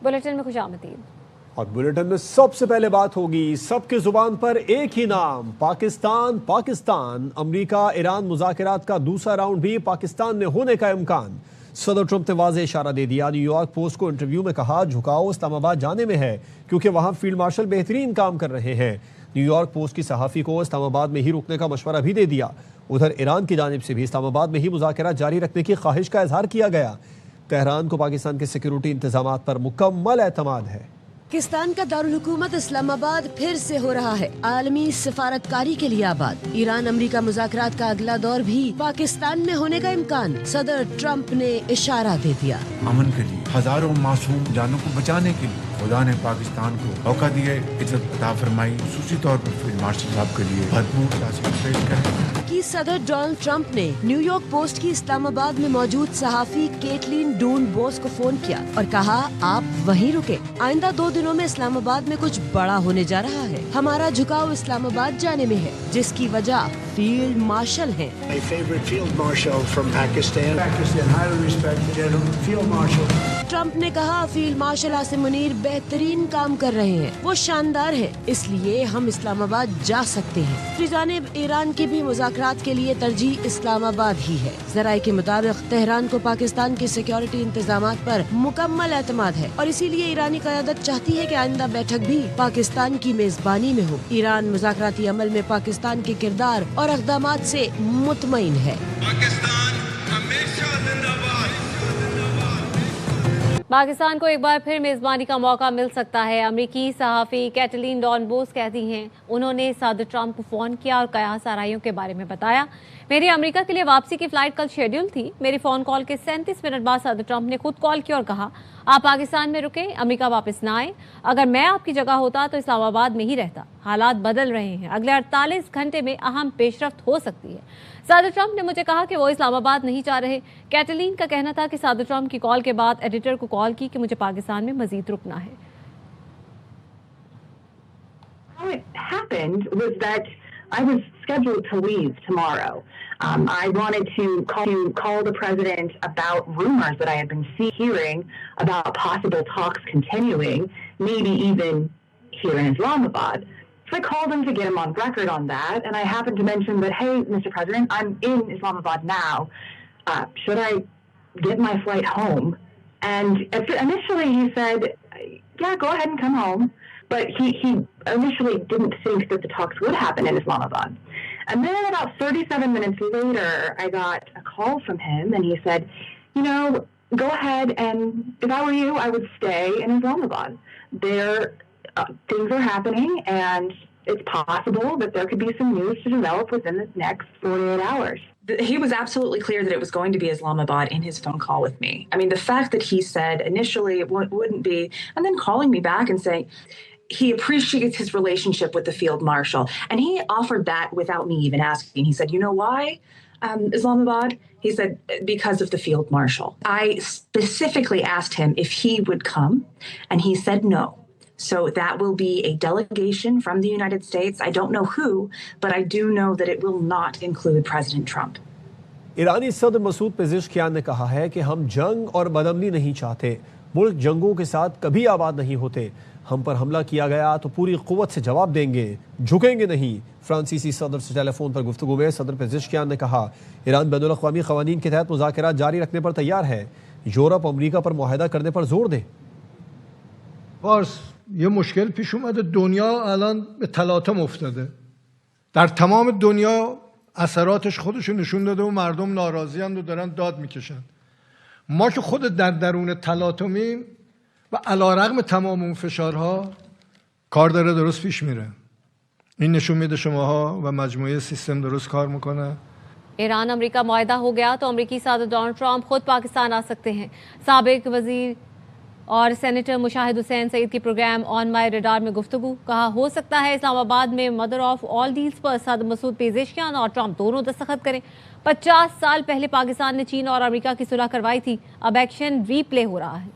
Bulletin में खुशामदीद। और bulletin में सबसे पहले बात होगी सबकी जुबान पर एक ही नाम, पाकिस्तान। पाकिस्तान अमेरिका ईरान मुज़ाकरात का दूसरा राउंड भी पाकिस्तान में होने का इम्कान। सदर ट्रंप ने वाज़ेह इशारा दे दिया। न्यूयॉर्क पोस्ट को इंटरव्यू में कहा, झुकाव इस्लामाबाद जाने में है क्योंकि वहां फील्ड मार्शल बेहतरीन काम कर रहे हैं। न्यूयॉर्क पोस्ट की सहाफ़ी को इस्लामाबाद में ही रुकने का मशवरा भी दे दिया। उधर ईरान की जानिब से भी इस्लामाबाद में ही मुज़ाकरात जारी रखने की ख्वाहिश का इजहार किया गया। तेहरान को पाकिस्तान के सिक्योरिटी इंतजामात पर मुकम्मल एतमाद है। पाकिस्तान का दारुल हुकूमत इस्लामाबाद फिर से हो रहा है आलमी सफारतकारी के लिए आबाद। ईरान अमेरिका मुज़ाकरात का अगला दौर भी पाकिस्तान में होने का इम्कान। सदर ट्रंप ने इशारा दे दिया। अमन के लिए, हजारों मासूम जानों को बचाने के लिए खुदा ने पाकिस्तान को मौका दिए, इज्जत अता फरमाई। खुसूसी तौर पर फील्ड मार्शल साहब के लिए भरपूर तासीर पेश करें कि सदर डोनाल्ड ट्रंप ने न्यूयॉर्क पोस्ट की इस्लामाबाद में मौजूद सहाफी केटलिन डून बोस को फोन किया और कहा, आप वहीं रुके, आइंदा 2 दिनों में इस्लामाबाद में कुछ बड़ा होने जा रहा है। हमारा झुकाव इस्लामाबाद जाने में है, जिसकी वजह फील्ड मार्शल है। ट्रंप ने कहा, फील्ड मार्शल आसिम मुनीर बेहतरीन काम कर रहे हैं, वो शानदार है, इसलिए हम इस्लामाबाद जा सकते हैं। दूसरी जानिब ईरान की भी मुज़ाकरात के लिए तरजीह इस्लामाबाद ही है। ज़राए के मुताबिक तेहरान को पाकिस्तान के सिक्योरिटी इंतजामात पर मुकम्मल एतमाद है और इसीलिए ईरानी क़यादत चाहती है कि आइंदा बैठक भी पाकिस्तान की मेजबानी में हो। ईरान मुज़ाकराती अमल में पाकिस्तान के किरदार और इक़दामात से मुतमईन है। पाकिस्तान को एक बार फिर मेज़बानी का मौका मिल सकता है। अमेरिकी सहाफ़ी कैटलिन डॉन बोस कहती हैं, उन्होंने सदर ट्रंप को फ़ोन किया और कयास आराइयों के बारे में बताया। मेरी अमेरिका के लिए वापसी की फ़्लाइट कल शेड्यूल थी। मेरी फ़ोन कॉल के 37 मिनट बाद सदर ट्रंप ने खुद कॉल किया और कहा, आप पाकिस्तान में रुके, अमेरिका वापस ना आए। अगर मैं आपकी जगह होता तो इस्लामाबाद में ही रहता। हालात बदल रहे हैं, अगले 48 घंटे में अहम पेशरफ्त हो सकती है। सदर ट्रंप ने मुझे कहा कि वो इस्लामाबाद नहीं जा रहे। कैटलिन का कहना था कि सदर ट्रंप की कॉल के बाद एडिटर को कॉल की कि मुझे पाकिस्तान में मजीद रुकना है। How it happened was that I was scheduled to leave tomorrow. I wanted to call the president about rumors that I had been hearing about possible talks continuing, maybe even here in Islamabad. So I called him to get him on record on that, and I happened to mention that, hey, Mr. President, I'm in Islamabad now. Should I get my flight home? And initially he said, yeah, go ahead and come home. But he initially didn't think that the talks would happen in Islamabad. And then about 37 minutes later, I got a call from him, and he said, you know, go ahead, and if I were you, I would stay in Islamabad. Things are happening, and it's possible that there could be some news to develop within the next 48 hours. He was absolutely clear that it was going to be Islamabad in his phone call with me. I mean, the fact that he said initially it wouldn't be, and then calling me back and saying he appreciates his relationship with the field marshal. And he offered that without me even asking. He said, you know why Islamabad? He said, because of the field marshal. I specifically asked him if he would come, and he said no. So that will be a delegation from the United States. I don't know who, but I do know that it will not include President Trump. ईरानी सदर Masood Pezeshkian ने कहा है कि हम जंग और बदअमनी नहीं चाहते। मुल्क जंगों के साथ कभी आबाद नहीं होते। हम पर हमला किया गया तो पूरी क़ुव्वत से जवाब देंगे, झुकेंगे नहीं। फ्रांसीसी सदर से टेलीफोन पर गुफ्तगू में सदर पेज़ेश्कियान ने कहा, ईरान बैनुल-अक़वामी क़वानीन के तहत मुज़ाकरात जारी रखने पर तैयार है। यूरोप अमरीका पर मुआहदा करने पर जोर दे। یه مشکل پیش اومده، دنیا الان به تلاطم افتاده، در تمام دنیا اثراتش خودشو نشون داده و مردم ناراضی‌اند و دارن داد میکشن. ما که خود در درون تلاطمیم و علیرغم تمام اون فشارها کار داره درست پیش میره. این نشون میده شماها و مجموعه سیستم درست کار میکنه. ईरान अमेरिका मुआहदा हो गया तो अमेरिकी सदर डोनाल्ड ट्रंप खुद पाकिस्तान आ सकते हैं। साबिक वजीर और सेनेटर मुशाहिद हुसैन सईद की प्रोग्राम ऑन माई रडार में गुफ्तगू। कहा, हो सकता है इस्लामाबाद में मदर ऑफ ऑल डील्स पर सदर मसूद पेज़ेश्कियान और ट्रंप दोनों दस्तखत करें। 50 साल पहले पाकिस्तान ने चीन और अमेरिका की सुलह करवाई थी, अब एक्शन रीप्ले हो रहा है।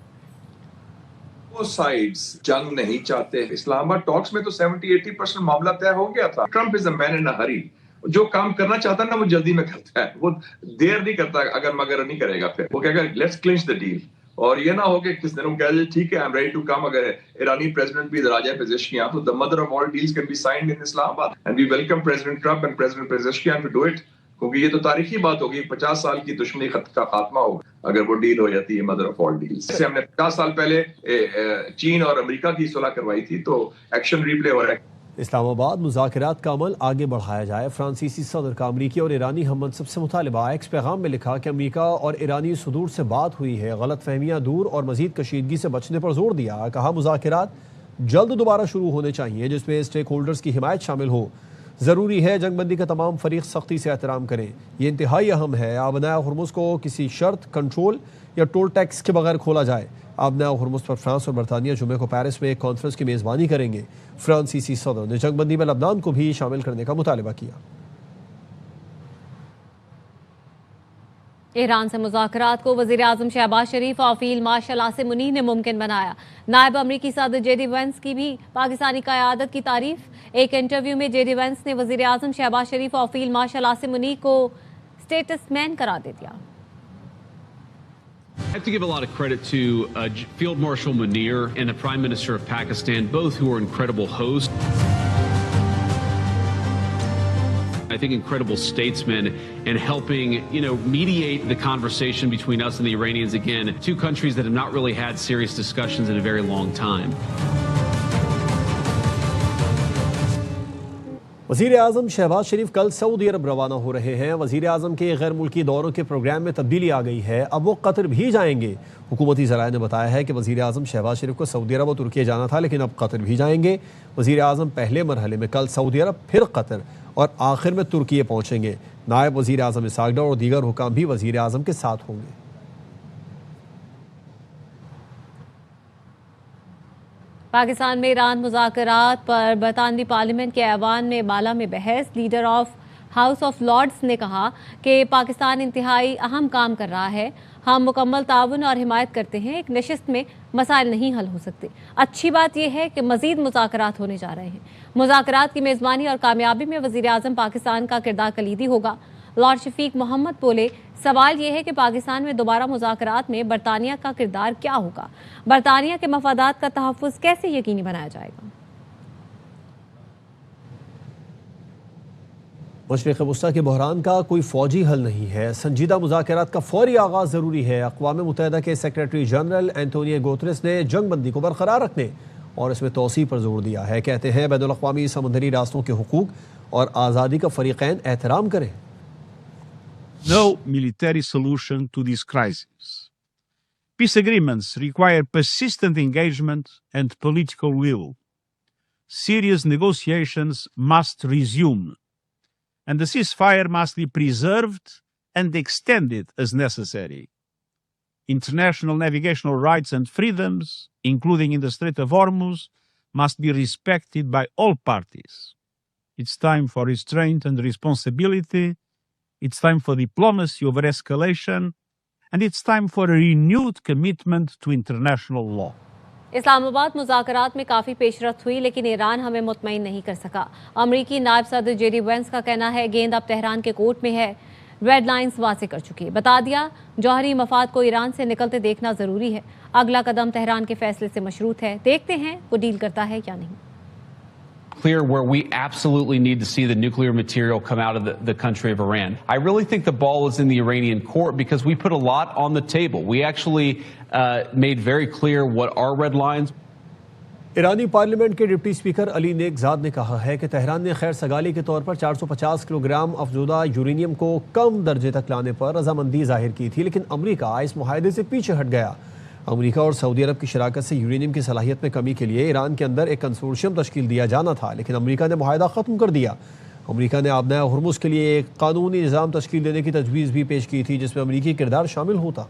वो साइड्स जंग नहीं चाहते। इस्लामाबाद टॉक्स में तो 70-80% मामला तय हो गया था। Trump is a man in a hurry. जो काम करना चाहता है ना, वो जल्दी में करता है, वो देर नहीं करता। अगर मगर नहीं करेगा, फिर वो कहेगा लेट्स क्लिंच द डील। और ये ना हो कि किस दिन हम कह दे ठीक है I am ready to come, अगर ईरानी प्रेसिडेंट भी इधर आ जाए पेजेश्कियान, तो the mother of all deals can be signed in Islamabad and we welcome president Trump and president Pezeshkian to do it, क्योंकि ये तो तारीखी बात होगी, 50 साल की दुश्मनी का खात्मा होगा अगर वो डील हो जाती है मदर ऑफ ऑल डील्स। जैसे हमने 50 साल पहले चीन और अमेरिका की सुलह करवाई थी, तो एक्शन रिप्ले हो रहा है। इस्लामाबाद मुज़ाकरात का अमल आगे बढ़ाया जाए। फ्रांसीसी सदर का अमरीकी और ईरानी हममनसब से मुतालबा। एक्स पैगाम में लिखा कि अमरीका और ईरानी सदूर से बात हुई है, गलत फहमियाँ दूर और मजीद कशीदगी से बचने पर जोर दिया। कहा मुज़ाकरात जल्द दोबारा शुरू होने चाहिए जिसमें स्टेक होल्डर्स की हिमायत शामिल हो। ज़रूरी है जंगबंदी का तमाम फरीक सख्ती से एहतराम करें, ये इंतहाई अहम है। आबनाया हुर्मुज़ को किसी शर्त, कंट्रोल या टोल टैक्स के बगैर खोला जाए। आबनाया हुर्मुज़ पर फ्रांस और बरतानिया जुमे को पेरिस में एक कॉन्फ्रेंस की मेज़बानी करेंगे। फ्रांसीसी सदर ने जंगबंदी में लबनान को भी शामिल करने का मुतालबा किया। ईरान से मुज़ाकरात को वज़ीर-ए-आज़म शहबाज शरीफ और फील्ड मार्शल आसिम मुनीर ने मुमकिन बनाया। नायब अमरीकी सदर जेडी वेंस की भी पाकिस्तानी क़यादत की तारीफ। एक इंटरव्यू में जेडी वेंस ने वज़ीर-ए-आज़म शहबाज शरीफ और फील्ड मार्शल आसिम मुनीर को स्टेटसमैन करार दे दिया। I have to give a lot of credit to Field Marshal Munir and the Prime Minister of Pakistan, both who are incredible hosts. I think incredible statesmen and helping, mediate the conversation between us and the Iranians. Again, two countries that have not really had serious discussions in a very long time. वज़ीर आज़म शहबाज शरीफ कल Saudi अरब रवाना हो रहे हैं। वज़ीर आज़म के गैर मुल्की दौरों के प्रोग्राम में तब्दीली आ गई है, अब वो कतर भी जाएंगे। हुकूमती ज़राए ने बताया है कि वज़ीर आज़म शहबाज शरीफ को सऊदी अरब और तुर्की जाना था, लेकिन अब कतर भी जाएंगे। वज़ीर आज़म पहले मरहले में कल सऊदी अरब, फिर कतर और आखिर में तुर्की पहुँचेंगे। नायब वज़ीर आज़म इसहाक डार और दीगर हुकाम भी वज़ीर आज़म के साथ होंगे। पाकिस्तान में ईरान मुज़ाकरात पर बरतानवी पार्लियामेंट के ऐवान में बाला में बहस। Leader of House of Lords ने कहा कि पाकिस्तान इंतहाई अहम काम कर रहा है, हम मुकम्मल ताउन और हिमायत करते हैं। एक नशिस्त में मसाइल नहीं हल हो सकते। अच्छी बात यह है कि मज़ीद मुज़ाकरात होने जा रहे हैं। मुज़ाकरात की मेज़बानी और कामयाबी में वज़ीर आज़म पाकिस्तान का किरदार कलीदी होगा। लॉर्ड शफीक मोहम्मद बोले, सवाल यह है कि पाकिस्तान में दोबारा मुज़ाकरात में बरतानिया का किरदार क्या होगा? बरतानिया के मफादात का तहफ़्फ़ुज़ कैसे यकीनी बनाया जाएगा? मशरिक़ वस्ता के बहरान का कोई फ़ौजी हल नहीं है, संजीदा मुज़ाकरात का फ़ौरी आगाज़ ज़रूरी है। अक़वाम मुत्तहिदा के सेक्रेटरी जनरल एंटोनियो गुतेरेस ने जंग बंदी को बरकरार रखने और इसमें तोसी पर जोर दिया है। कहते हैं बैनुल अक़वामी समंदरी रास्तों के हुकूक और आज़ादी का फ़रीक़ैन एहतराम करें। No military solution to this crisis. Peace agreements require persistent engagement and political will. Serious negotiations must resume, and the ceasefire must be preserved and extended as necessary. International navigational rights and freedoms, including in the Strait of Hormuz, must be respected by all parties. It's time for restraint and responsibility. It's time for diplomacy over escalation, and it's time for a renewed commitment to international law. Islamabad मुज़ाकरात में काफ़ी पेशरफ्त हुई, लेकिन Iran हमें मुतमईन नहीं कर सका। अमरीकी नायब सदर जेडी वेंस का कहना है गेंद अब तेहरान के कोर्ट में है, रेड लाइंस वाज़ेह कर चुकी। बता दिया जौहरी मफाद को ईरान से निकलते देखना ज़रूरी है। अगला कदम तेहरान के फैसले से मशरूत है, देखते हैं वो डील करता है या नहीं। Clear where we absolutely need to see the nuclear material come out of the country of Iran. I really think the ball is in the Iranian court because we put a lot on the table. We actually made very clear what our red lines. Irani parliament के deputy speaker Ali नेकजाद ने कहा है कि Tehran ने खैर सगाली के तौर पर 450 किलोग्राम अफजूदा यूरेनियम को कम दर्जे तक लाने पर रजामंदी जाहिर की थी, लेकिन अमरीका इस मुआहदे से पीछे हट गया। अमेरिका और सऊदी अरब की शराकत से यूरेनियम की सलाहियत में कमी के लिए ईरान के अंदर एक कंसोर्शियम तश्कील दिया जाना था, लेकिन अमेरिका ने मुआहदा ख़त्म कर दिया। अमेरिका ने आबनाया हुर्मुज़ के लिए एक कानूनी निज़ाम तश्कील देने की तजवीज़ भी पेश की थी जिसमें अमेरिकी किरदार शामिल होता।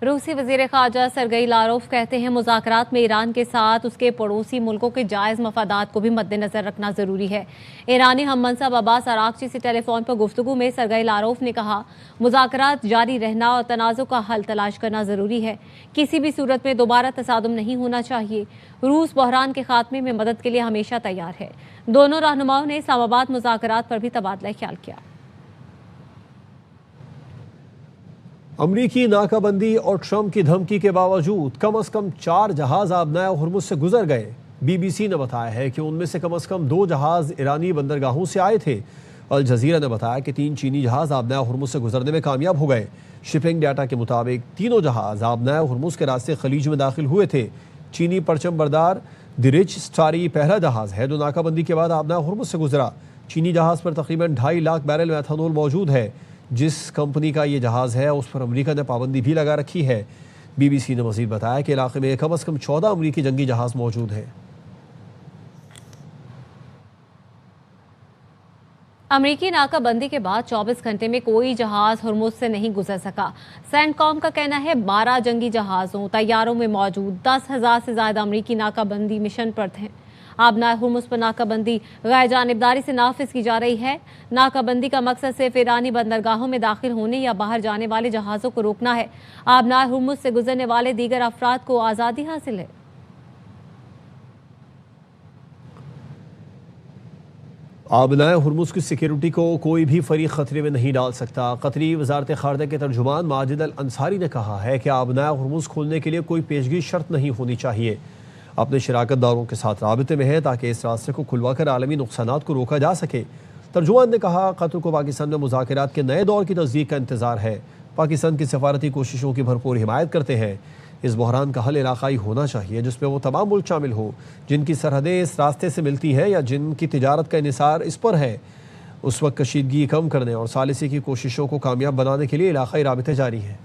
रूसी वज़ीर ख़ारजा सरगई लारोफ कहते हैं मुज़ाकरात में ईरान के साथ उसके पड़ोसी मुल्कों के जायज़ मफादात को भी मद्देनज़र रखना ज़रूरी है। ईरानी हममनसब अब्बास अरागची से टेलीफोन पर गुफ्तगू में सरगई लारोफ ने कहा मुज़ाकरात जारी रहना और तनाज़ुर का हल तलाश करना ज़रूरी है। किसी भी सूरत में दोबारा तसादुम नहीं होना चाहिए। रूस बहरान के खात्मे में मदद के लिए हमेशा तैयार है। दोनों रहनुमाओं ने इस्लामाबाद मुज़ाकरात पर भी तबादला ख्याल किया। अमरीकी नाकाबंदी और ट्रंप की धमकी के बावजूद कम से कम 4 जहाज आबनाए हुर्मुज़ से गुजर गए। बीबीसी ने बताया है कि उनमें से कम 2 जहाज ईरानी बंदरगाहों से आए थे। अल जजीरा ने बताया कि 3 चीनी जहाज आबनाए हुर्मुज़ से गुजरने में कामयाब हो गए। शिपिंग डाटा के मुताबिक तीनों जहाज आबनाए हुर्मुज़ के रास्ते खलीज में दाखिल हुए थे। चीनी परचम बरदार द रिच स्टारी पहला जहाज है जो नाकाबंदी के बाद आबनाए हुर्मुज़ से गुजरा। चीनी जहाज पर तकरीबन 2.5 लाख बैरल मेथनॉल मौजूद है। जिस कंपनी का ये जहाज़ है उस पर अमेरिका ने पाबंदी भी लगा रखी है। बीबीसी ने मज़ीद बताया कि इलाके में कम से कम 14 अमरीकी जंगी जहाज़ मौजूद हैं। अमरीकी नाकाबंदी के बाद 24 घंटे में कोई जहाज हुर्मुज़ से नहीं गुजर सका। सेंटकॉम का कहना है 12 जंगी जहाज़ों तैयारों में मौजूद 10,000 से ज़्यादा अमरीकी नाकाबंदी मिशन पर थे। आबनाए हुर्मुज़ पर नाकाबंदी गैर जानिबदारी से नाफिज की जा रही है। नाकाबंदी का मकसद सिर्फ ईरानी बंदरगाहों में दाखिल होने या बाहर जाने वाले जहाज़ों को रोकना है। आबनाए हुर्मुज़ से गुजरने वाले दीगर अफराद को आज़ादी हासिल है। आबनाए हुर्मुज़ की सिक्योरिटी को कोई भी फरीक खतरे में नहीं डाल सकता। कतरी वजारत ख़ारजा के तर्जुमान माजिद अल अंसारी ने कहा है कि आबनाए हुर्मुज़ खोलने के लिए कोई पेशगी शर्त नहीं होनी चाहिए। अपने शराकतदारों के साथ राबिते में है ताकि इस रास्ते को खुलवा कर आलमी नुकसानात को रोका जा सके। तर्जुमान ने कहा कतर को पाकिस्तान में मुज़ाकरात के नए दौर की तस्दीक का इंतज़ार है। पाकिस्तान की सफारती कोशिशों की भरपूर हिमायत करते हैं। इस बहरान का हल इलाकाई होना चाहिए जिसमें वो तमाम मुल्क शामिल हो जिनकी सरहदें इस रास्ते से मिलती हैं या जिनकी तिजारत का इन्हिसार इस पर है। उस वक्त कशीदगी कम करने और सालिसी की कोशिशों को कामयाब बनाने के लिए इलाकाई राबिते जारी हैं।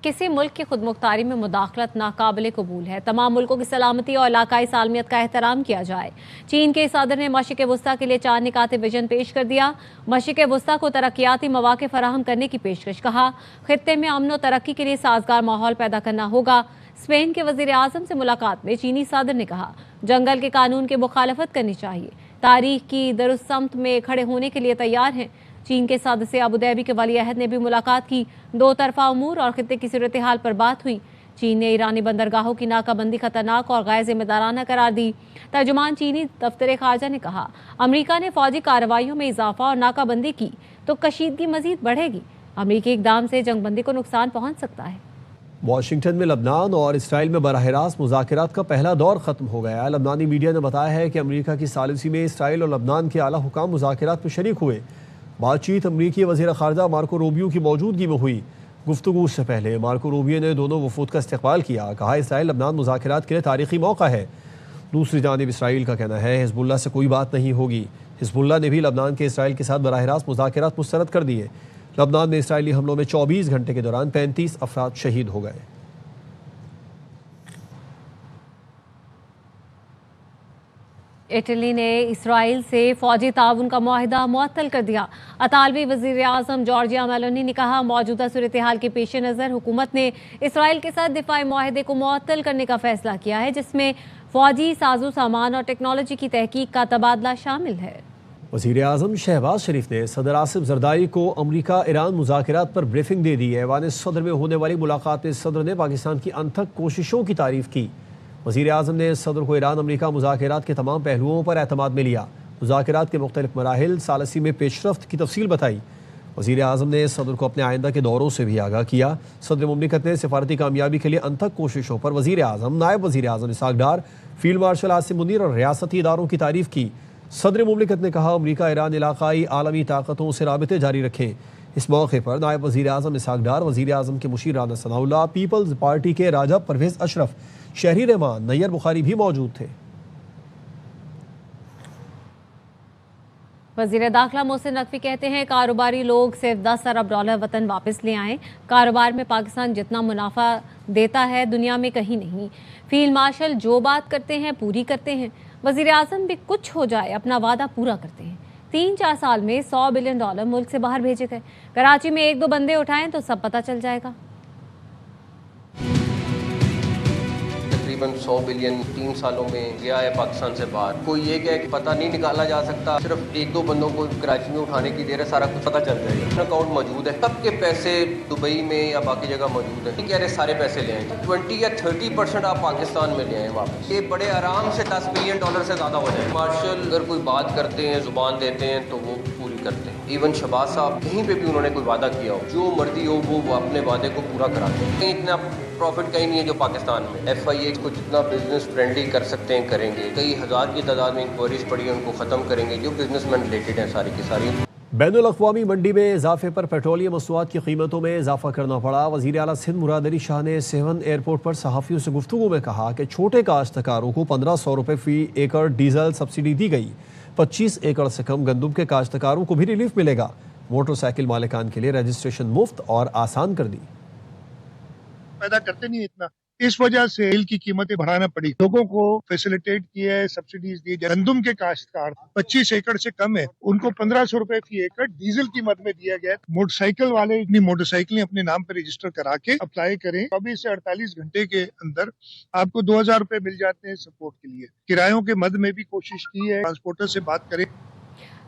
किसी मुल्क की खुदमुख्तारी में मुदाखलत नाकाबिले कबूल है। तमाम मुल्कों की सलामती और इलाकाई सालमियत का एहतराम किया जाए। चीन के सदर ने मशरिक़ वस्ता के लिए 4 निकाते विजन पेश कर दिया। मशरिक़ वस्ता को तरक्याती मौक़े फराहम करने की पेशकश। कहा खित्ते में अमन और तरक्की के लिए साजगार माहौल पैदा करना होगा। स्पेन के वज़ीर आज़म से मुलाकात में चीनी सदर ने कहा जंगल के कानून की मुखालफत करनी चाहिए। तारीख की दुरुस्त समत में खड़े होने के लिए तैयार हैं। चीन के सदर से अबू धाबी के वली अहद ने भी मुलाकात की। 2 तरफा उमूर और खित्ते की सूरत हाल पर बात हुई। चीन ने ईरानी बंदरगाहों की नाकाबंदी खतरनाक और गैर जिम्मेदाराना करार दी। तर्जुमान चीनी दफ्तर खारजा ने कहा अमरीका ने फौजी कार्रवाइयों में इजाफा और नाकाबंदी की तो कशीदगी मजीद बढ़ेगी। अमरीकी इकदाम से जंगबंदी को नुकसान पहुंच सकता है। वाशिंगटन में लबनान और इसराइल में बराह रास्त मुज़ाकरात का पहला दौर ख़त्म हो गया। लबनानी मीडिया ने बताया है कि अमरीका की सालिसी में इसराइल और लबनान के आला हुकाम मुज़ाकरात में शरीक हुए। बातचीत अमरीकी वज़ीर ख़ारजा मार्को रूबियो की मौजूदगी में हुई। गुफ्तगू से पहले मार्को रूबियो ने दोनों वफूद का इस्तक़बाल किया। कहा इसराइल लबनान मुज़ाकरात के लिए तारीख़ी मौका है। दूसरी जानिब इसराइल का कहना है हिज़्बुल्लाह से कोई बात नहीं होगी। हिज़्बुल्लाह ने भी लबनान के इसराइल के साथ बराह रास्त मुज़ाकरात मुस्तरद कर दिए। लबनान में इसराइली हमलों में 24 घंटे के दौरान 35 अफराद शहीद हो गए। इटली ने इसराइल से फौजी ताउन का मुआहिदा मुअत्तल कर दिया। अतालवी वज़ीर आज़म जॉर्जिया मेलोनी ने कहा मौजूदा सूरत हाल के पेश नज़र हुकूमत ने इसराइल के साथ दिफाई मुआहिदे को मुअत्तल करने का फैसला किया है जिसमें फौजी साजो सामान और टेक्नोलॉजी की तहकीक का तबादला शामिल है। वज़ीर आज़म शहबाज शरीफ ने सदर आसिफ जरदारी को अमरीका ईरान मुज़ाकरात पर ब्रीफिंग दे दी। ऐवान सदर में होने वाली मुलाकात में सदर ने पाकिस्तान की अनथक कोशिशों की तारीफ की। वज़ीर आज़म ने सदर को ईरान अमरीका मुज़ाकरात के तमाम पहलुओं पर एतमाद में लिया। मुज़ाकरात के मुख्तलिफ मराहिल सालसी में पेशरफ्त की तफसील बताई। वज़ीर आज़म ने सदर को अपने आइंदा के दौरों से भी आगाह किया। सदर मुमलिकत ने सिफारती कामयाबी के लिए अनथक कोशिशों पर वज़ीर आज़म, नायब वज़ीर आज़म इसहाक़ डार, फील्ड मार्शल आसिम मुनीर और रियासती इदारों की तारीफ की। सदर मुमलिकत ने कहा अमरीका ईरान इलाकाई आलमी ताकतों से राबिते जारी रखें। इस मौके पर नायब वज़ीर आज़म इसहाक़ डार, वज़ीर आज़म के मुशीर राना सनाउल्लाह, पीपल्स पार्टी के राजा परवेज़ अशरफ, शहरी रहमान नैयर बुखारी भी मौजूद थे। वज़ीर दाखिला मोहसिन नकवी कहते हैं कारोबारी लोग सिर्फ 10 अरब डॉलर वतन वापस ले आएँ। कारोबार में पाकिस्तान जितना मुनाफा देता है दुनिया में कहीं नहीं। फील्ड मार्शल जो बात करते हैं पूरी करते हैं। वज़ीर आज़म भी कुछ हो जाए अपना वादा पूरा करते हैं। 3-4 साल में $100 बिलियन मुल्क से बाहर भेजे गए। कराची में 1-2 बंदे उठाएं तो सब पता चल जाएगा। तकरीबन 100 बिलियन 3 सालों में गया है पाकिस्तान से बाहर। कोई ये क्या है पता नहीं निकाला जा सकता। सिर्फ 1-2 बंदों को कराची में उठाने की देर है, सारा कुछ पता चल जाएगा। अकाउंट मौजूद है, सबके पैसे दुबई में या बाकी जगह मौजूद है। कह रहे सारे पैसे ले आए 20 या 30% आप पाकिस्तान में ले आए वापस। ये बड़े आराम से $10 बिलियन से ज़्यादा हो जाए। मार्शल अगर कोई बात करते हैं, जुबान देते हैं तो वो पूरी करते हैं। इवन शहबाज साहब कहीं पे भी उन्होंने कोई वादा किया हो, जो मर्जी हो वो अपने वादे को पूरा कराते हैं। इतना प्रॉफिट कहीं नहीं है जो पाकिस्तान में। FIA को जितना बिजनेस फ्रेंडली कर सकते हैं करेंगे। कई हज़ार की तादाद में इंक्वायरीज पड़ी है, उनको ख़त्म करेंगे जो बिजनेसमैन रिलेटेड हैं सारी की सारी। बैनुल-अक़वामी मंडी में इजाफे पर पेट्रोलियम मसनूआत की कीमतों में इजाफा करना पड़ा। वज़ीर आला सिंध मुराद अली शाह ने सेवन एयरपोर्ट पर सहाफ़ियों से गुफ्तगू में कहा कि छोटे काश्तकारों को 1500 रुपये फ़ी एकड़ डीजल सब्सिडी दी गई। 25 एकड़ से कम गंदम के काश्तकारों को भी रिलीफ मिलेगा। मोटरसाइकिल मालिकान के लिए रजिस्ट्रेशन मुफ्त और आसान कर दी। पैदा करते नहीं इतना, इस वजह से तेल की कीमतें बढ़ाना पड़ी। लोगों को फैसिलिटेट किया है, सब्सिडीज दी। गंदम के काश्तकार 25 एकड़ से कम है, उनको 1500 रुपए फी एकड़ डीजल की मद में दिया गया। मोटरसाइकिल वाले अपनी मोटरसाइकिलें अपने नाम पर रजिस्टर करा के अप्लाई करें। 24 से 48 घंटे के अंदर आपको 2000 रुपए मिल जाते हैं सपोर्ट के लिए। किरायों के मद में भी कोशिश की है, ट्रांसपोर्टर से बात करें।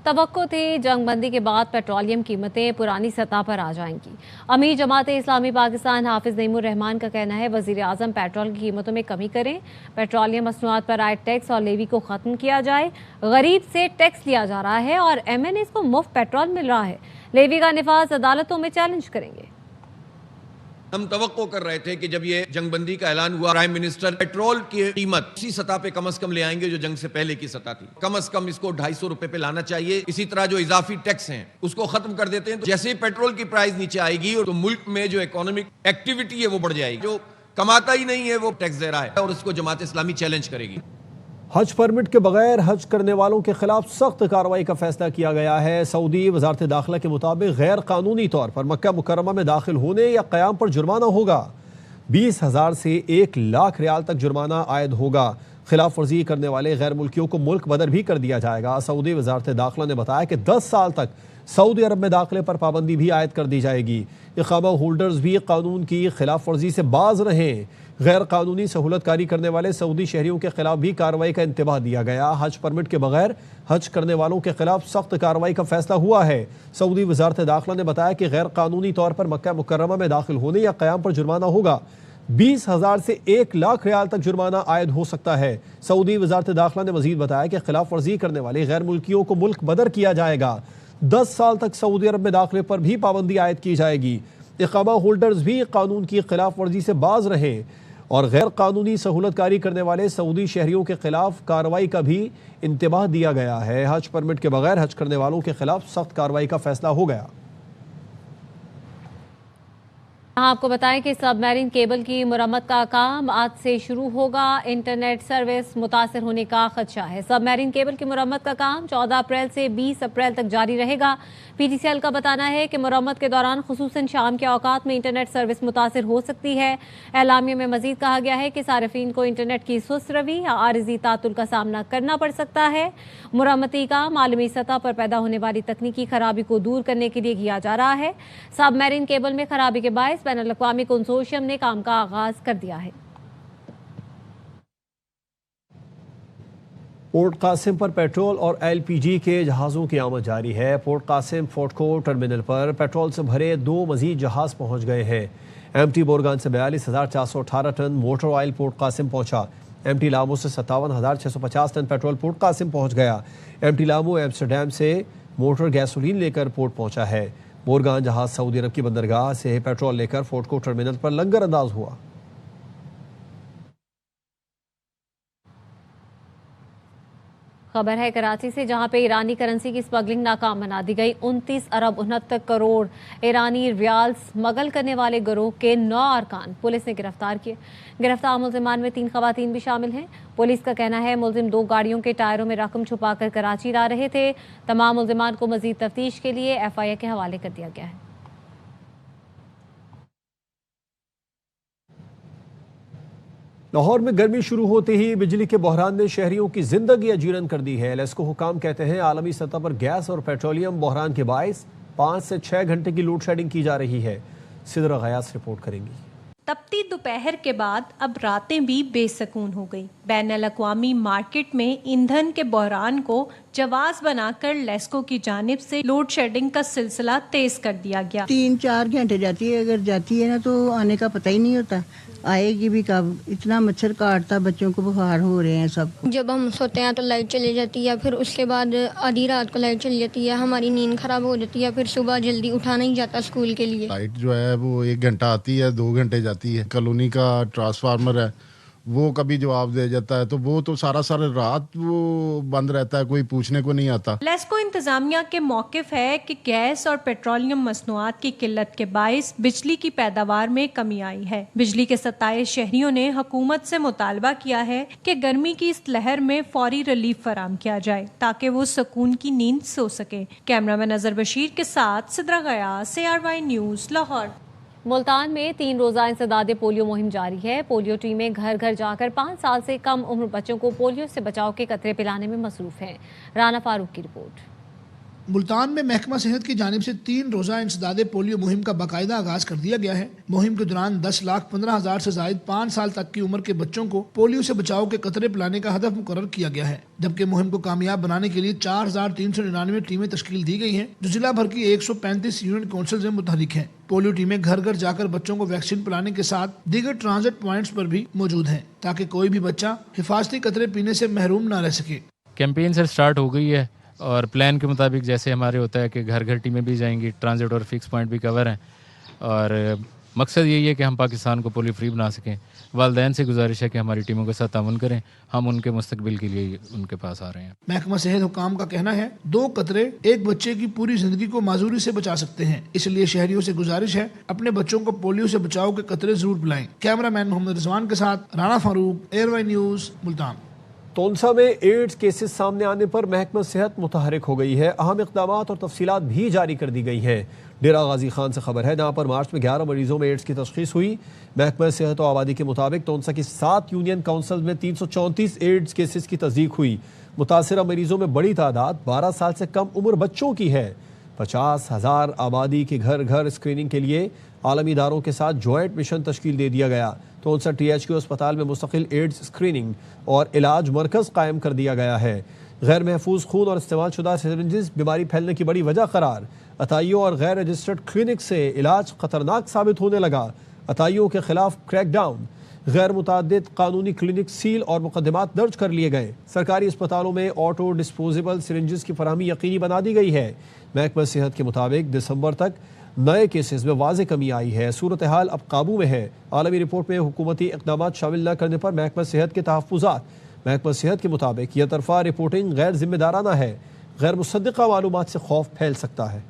तवक्को थी जंगबंदी के बाद पेट्रोलियम कीमतें पुरानी सतह पर आ जाएंगी। अमीर जमात इस्लामी पाकिस्तान हाफिज नईमुर रहमान का कहना है वज़ीर आज़म पेट्रोल की कीमतों में कमी करें, पेट्रोलियम मसनूआत पर आए टैक्स और लेवी को ख़त्म किया जाए। गरीब से टैक्स लिया जा रहा है और MNAs को मुफ्त पेट्रोल मिल रहा है। लेवी का निफाज अदालतों में चैलेंज करेंगे। हम तवक्को कर रहे थे कि जब ये जंगबंदी का ऐलान हुआ, प्राइम मिनिस्टर पेट्रोल की कीमत उसी सतह पे कम से कम ले आएंगे जो जंग से पहले की सतह थी। कम से कम इसको 250 रुपए पे लाना चाहिए। इसी तरह जो इजाफी टैक्स हैं उसको खत्म कर देते हैं। तो जैसे ही पेट्रोल की प्राइस नीचे आएगी तो मुल्क में जो इकोनॉमिक एक्टिविटी है वो बढ़ जाएगी। जो कमाता ही नहीं है वो टैक्स दे रहा है और उसको जमात इस्लामी चैलेंज करेगी। हज परमिट के बगैर हज करने वालों के खिलाफ सख्त कार्रवाई का फैसला किया गया है। सऊदी वजारत दाखिला के मुताबिक गैर कानूनी तौर पर मक्का मुकर्रमा में दाखिल होने या क़याम पर जुर्माना होगा। 20,000 से 1 लाख रियाल तक जुर्माना आयद होगा। खिलाफ वर्जी करने वाले गैर मुल्कियों को मुल्क बदर भी कर दिया जाएगा। सऊदी वजारत दाखिला ने बताया कि 10 साल तक सऊदी अरब में दाखिले पर पाबंदी भी आयद कर दी जाएगी। इकामा होल्डर्स भी कानून की खिलाफ वर्जी से बाज रहें। गैर कानूनी सहूलतकारी करने वाले सऊदी शहरियों के खिलाफ भी कार्रवाई का इंतबाह दिया गया। हज परमिट के बगैर हज करने वालों के खिलाफ सख्त कार्रवाई का फैसला हुआ है। सऊदी वजारत दाखिला ने बताया कि गैर कानूनी तौर पर मक्का मुकर्रमा में दाखिल होने या क़याम पर जुर्माना होगा। 20,000 से 1 लाख रियाल तक जुर्माना आयद हो सकता है। सऊदी वजारत दाखिला ने मजीद बताया कि खिलाफ वर्जी करने वाले गैर मुल्कियों को मुल्क बदर किया जाएगा। 10 साल तक सऊदी अरब में दाखिले पर भी पाबंदी आयद की जाएगी। इकामा होल्डर्स भी कानून की खिलाफ वर्जी से बाज रहें और गैर कानूनी सहूलतकारी करने वाले सऊदी शहरियों के खिलाफ कार्रवाई का भी इंतबाह दिया गया है। हज परमिट के बगैर हज करने वालों के खिलाफ सख्त कार्रवाई का फैसला हो गया। आपको बताएं कि सबमरीन केबल की मुरम्मत का काम आज से शुरू होगा। इंटरनेट सर्विस मुतासर होने का खदशा है। सबमरीन केबल की मुरम्मत का काम 14 अप्रैल से 20 अप्रैल तक जारी रहेगा। PTCL का बताना है कि मुरम्मत के दौरान खुसूसन शाम के औकात में इंटरनेट सर्विस मुतासर हो सकती है। एलामिया में मजीद कहा गया है कि सारिफीन को इंटरनेट की सुस्त रवी या आरिजी तातुल का सामना करना पड़ सकता है। मुरम्मती काम आलमी सतह पर पैदा होने वाली तकनीकी खराबी को दूर करने के लिए किया जा रहा है। सबमरीन केबल में खराबी के बायस बैनुल-अक़वामी कंसोर्शियम ने काम का आगाज कर दिया है। पोर्ट कासिम पर पेट्रोल और LPG के जहाज़ों की आमद जारी है। पोर्ट कासिम फोर्टको टर्मिनल पर पेट्रोल से भरे 2 मजीद जहाज़ पहुंच गए हैं। MT बोरगान से 42,418 ton motor oil Port Qasim पहुंचा। MT लामो से 57,650 टन पेट्रोल पोर्ट कासिम पहुंच गया। MT लामो एम्स्टरडैम से मोटर गैसोलीन लेकर पोर्ट पहुंचा है। बोरगान जहाज सऊदी अरब की बंदरगाह से पेट्रोल लेकर फोर्टको टर्मिनल पर लंगर अंदाज हुआ। खबर है कराची से, जहां पे ईरानी करेंसी की स्मगलिंग नाकाम बना दी गई। 29 अरब 69 करोड़ ईरानी रियाल स्मगल करने वाले गिरोह के 9 अरकान पुलिस ने गिरफ्तार किए। गिरफ्तार मुल्जिमान में 3 खवातीन भी शामिल हैं। पुलिस का कहना है मुल्जिम 2 गाड़ियों के टायरों में रकम छुपाकर कराची ला रहे थे। तमाम मुल्जिमान को मजीद तफ्तीश के लिए FIA के हवाले कर दिया गया है। लाहौर में गर्मी शुरू होते ही बिजली के बहरान ने शहरियों की जिंदगी अजीरन कर दी है। लेस्को हुकाम कहते हैं आलमी सतह पर गैस और पेट्रोलियम बहरान के बायस 5 से 6 घंटे की लोड शेडिंग की जा रही है। सिदरा गयास रिपोर्ट करेंगी। तपती दोपहर के बाद अब रातें भी बेसकून हो गई। बैनुल-अक़वामी मार्केट में ईंधन के बहरान को जवाब बनाकर लेस्को की जानिब से लोड शेडिंग का सिलसिला तेज कर दिया गया। 3-4 घंटे जाती है, अगर जाती है ना तो आने का पता ही नहीं होता, आएगी भी कब। इतना मच्छर काटता, बच्चों को बुखार हो रहे हैं सब। जब हम सोते हैं तो लाइट चली जाती है, फिर उसके बाद आधी रात को लाइट चली जाती है, हमारी नींद खराब हो जाती है, फिर सुबह जल्दी उठा नहीं जाता स्कूल के लिए। लाइट जो है वो 1 घंटा आती है, 2 घंटे जाती है। कॉलोनी का ट्रांसफार्मर है वो कभी जवाब दे जाता है, तो वो तो सारा रात वो बंद रहता है, कोई पूछने को नहीं आता। लेस्को इंतजामिया के मौकिफ है कि गैस और पेट्रोलियम मसनूआत की किल्लत के बाइस बिजली की पैदावार में कमी आई है। बिजली के 27 शहरियों ने हुकूमत से मुतालबा किया है कि गर्मी की इस लहर में फौरी रिलीफ फराम किया जाए ताकि वो सुकून की नींद सो सके। कैमरामैन अजहर बशीर के साथ सिद्रा गयास, ARY न्यूज़, लाहौर। मुल्तान में 3 रोज़ा इंसदादे पोलियो मुहिम जारी है। पोलियो टीमें घर घर जाकर 5 साल से कम उम्र बच्चों को पोलियो से बचाव के कतरे पिलाने में मसरूफ हैं। राना फारूक की रिपोर्ट। मुल्तान में महकमा सेहत की जानिब से 3 रोज़ा इंसदादे पोलियो मुहिम का बाकायदा आगाज कर दिया गया है। मुहिम के दौरान 10,15,000 से जायद 5 साल तक की उम्र के बच्चों को पोलियो से बचाव के कतरे पिलाने का हदफ मुकर्रर किया गया है, जबकि मुहिम को कामयाब बनाने के लिए 4,399 टीमें तश्कील दी गई हैं, जो जिला भर की 135 यूनियन काउंसिल में मुतहरिक हैं। पोलियो टीमें घर घर जाकर बच्चों को वैक्सीन पिलाने के साथ दीगर ट्रांजिट पॉइंट्स पर भी मौजूद हैं, ताकि कोई भी बच्चा हिफाजती कतरे पीने से महरूम न रह सके। कैंपेन से स्टार्ट हो गई है और प्लान के मुताबिक जैसे हमारे होता है कि घर घर टीमें भी जाएंगी, ट्रांजिट और फिक्स पॉइंट भी कवर हैं, और मकसद यही है कि हम पाकिस्तान को पोलियो फ्री बना सकें। वालिदैन से गुजारिश है कि हमारी टीमों के साथ तामुन करें, हम उनके मुस्तकबिल के लिए उनके पास आ रहे हैं। महकमा सेहत हुकाम का कहना है 2 कतरे एक बच्चे की पूरी जिंदगी को माजूरी से बचा सकते हैं, इसलिए शहरियों से गुजारिश है अपने बच्चों को पोलियो से बचाव के कतरे जरूर पिलाएं। कैमरामैन मोहम्मद रिजवान के साथ राना फारूक, ARY न्यूज़, मुल्तान। तोनसा में एड्स केसेस सामने आने पर महकमा सेहत मुतहरिक हो गई है। अहम इक़दामात और तफसीलात भी जारी कर दी गई हैं। डेरा गाजी खान से खबर है, जहाँ पर मार्च में 11 मरीजों में एड्स की तशखीस हुई। महकमा सेहत और आबादी के मुताबिक तोनसा की 7 यूनियन काउंसिल में 334 एड्स केसेस की तस्दीक हुई। मुतासरा मरीजों में बड़ी तादाद 12 साल से कम उम्र बच्चों की है। 50,000 आबादी के घर घर स्क्रीनिंग के लिए आलमी इदारों के साथ जॉइंट मिशन तश्कील दे दिया गया। तोनसा THQ अस्पताल में मुस्तकिल एड्स स्क्रीनिंग और इलाज मरकज़ कायम कर दिया गया है। गैर महफूज खून और इस्तेमाल शुदा सिरिंजेस बीमारी फैलने की बड़ी वजह करार। अताइयों और गैर रजिस्टर्ड क्लिनिक से इलाज खतरनाक साबित होने लगा। अताइयों के खिलाफ क्रैकडाउन। गैर मुतादिद कानूनी क्लिनिक सील और मुकदमात दर्ज कर लिए गए। सरकारी अस्पतालों में ऑटो डिस्पोजेबल सिरिंजेस की फराहमी यकीनी बना दी गई है। महकमा सेहत के मुताबिक दिसंबर तक नए केसेस में वाज़ेह कमी आई है। सूरत हाल अब काबू में है। आलमी रिपोर्ट में हुकूमती इक़दामात शामिल न करने पर महकमा सेहत के तहफ़्फ़ुज़ात। महकमा सेहत के मुताबिक यह तरफा रिपोर्टिंग गैर जिम्मेदाराना है। गैर मुसद्दिक़ा मालूमात से खौफ फैल सकता है।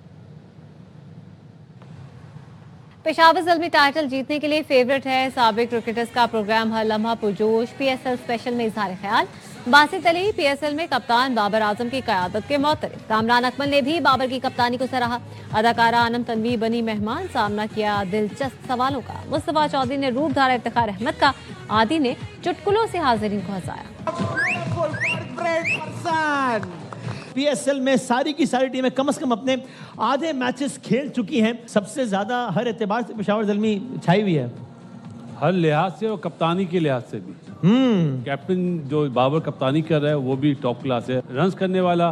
पेशावर ज़ल्मी टाइटल जीतने के लिए फेवरेट है। साबिक क्रिकेटर्स का प्रोग्राम हर लम्हा पुरजोश। PSL स्पेशल में इज़हार ख्याल। बासित अली PSL में कप्तान बाबर आजम की क़यादत के मोतरफ। कामरान अकमल ने भी बाबर की कप्तानी को सराहा। अदाकारा आनम तनवी बनी मेहमान, सामना किया दिलचस्प सवालों का। मुस्तफ़ा चौधरी ने रूप धारा इफ्तिखार अहमद का। आदि ने चुटकुलों से हाज़रीन को हंसाया। PSL में सारी की सारी टीमें कम से कम अपने आधे मैचेस खेल चुकी हैं। सबसे ज्यादा हर एतबार से पेशावर ज़ल्मी छाई हुई है, हर लिहाज से और कप्तानी के लिहाज से भी। कैप्टन जो बाबर कप्तानी कर रहा है वो भी टॉप क्लास है। रन्स करने वाला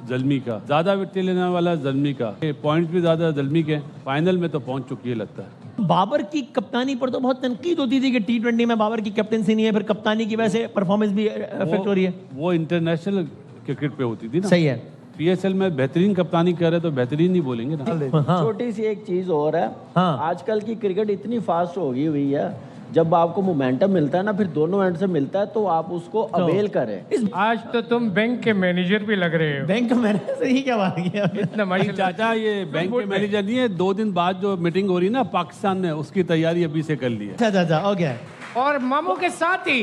ज़ल्मी का, ज्यादा विकेट लेने वाला ज़ल्मी का, पॉइंट्स भी ज्यादा ज़ल्मी के। फाइनल में तो पहुंच चुकी है लगता है। बाबर की कप्तानी पर तो बहुत तनकीद होती थी कि T20 में बाबर की कैप्टनसी नहीं है, फिर कप्तानी की वजह से परफॉर्मेंस भी अफेक्ट हो रही है। वो इंटरनेशनल क्रिकेट पे होती थी ना। सही है। PSL में बेहतरीन कप्तानी कर रहे तो बेहतरीन ही बोलेंगे ना। छोटी सी एक चीज और है, आजकल की क्रिकेट इतनी फास्ट हो गई हुई है, जब आपको मोमेंटम मिलता है ना, फिर दोनों एंड से मिलता है, तो आप उसको अवेल करें। आज तो तुम बैंक के मैनेजर भी लग रहे हो। बैंक मैनेजर ही क्या बात किया इतना चाचा, ये बैंक के मैनेजर नहीं है। 2 दिन बाद जो मीटिंग हो रही है ना पाकिस्तान में, उसकी तैयारी अभी से कर ली है। अच्छा हो गया। और मामू के साथ ही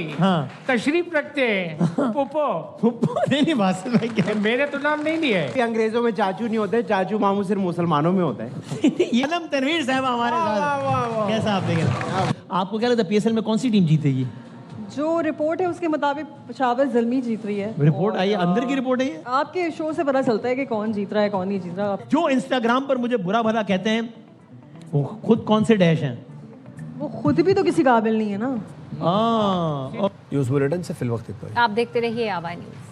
तशरीफ रखते हैं पुप्पो। नहीं बासिल भाई क्या, मेरे तो नाम नहीं है। अंग्रेजों में चाचू नहीं होते, चाचू मामू सिर्फ मुसलमानों में होता है। ये नम तनवीर साहब हमारे साथ। कैसा आप देखें, आपको क्या लगता है PSL में कौन सी टीम जीतेगी? जो रिपोर्ट है उसके मुताबिक पेशावर ज़ल्मी जीत रही है। रिपोर्ट आई है, अंदर की रिपोर्ट है ये? आपके शो से पता चलता है कि कौन जीत रहा है कौन नहीं जीत रहा। जो इंस्टाग्राम पर मुझे बुरा भला कहते हैं वो खुद कौन से डैश हैं? वो खुद भी तो किसी काबिल नहीं है ना। न्यूज़ बुलेटिन से फिल वक्त आप देखते रहिए ARY न्यूज़।